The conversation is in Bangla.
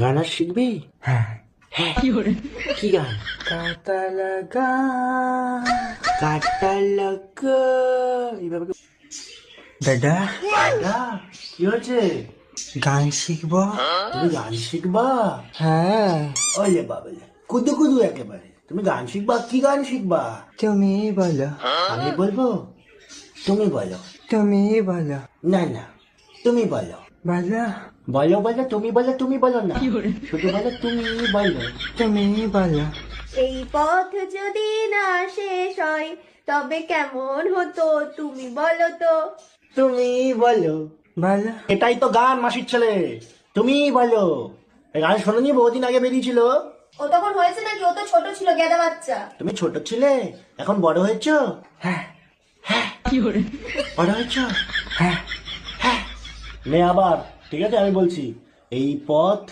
গান আর শিখবি? হ্যাঁ। হ্যাঁ, কি গান? কাটা লাগা কাটা লাগা এইভাবে দাদা, দাদা, কি হয়েছে? গান শিখবো? তুমি গান শিখবা? হ্যাঁ। ওলে বাবলে, কুদু কুদু একেবারে। তুমি গান শিখবা? কি গান শিখবা? তুমি বলো। আমি বলবো? তুমি বলো। তুমি বলো। না না, তুমি বলো। বলো। বলো বলো, তুমি বলো, তুমি বলো না, শুধু বলো তুমি বলো। তুমি বলো। এই পথ যদি না শেষ হয় তবে কেমন হতো তুমি বলো তো। তুমি বলো। বলো। এটাই তো গান, মাসির ছেলে। তুমি বলো। এই গান শোনোনি? বহুদিন আগে বেরিয়েছিল। ও তখন হয়েছে নাকি? ও তো ছোট ছিল, গেদা বাচ্চা। তুমি ছোট ছিলে, এখন বড় হয়েছো। হ্যাঁ। হ্যাঁ, বড় হয়েছো। হ্যাঁ। হ্যাঁ, নে আবার। ঠিক আছে, আমি বলছি। এই পথ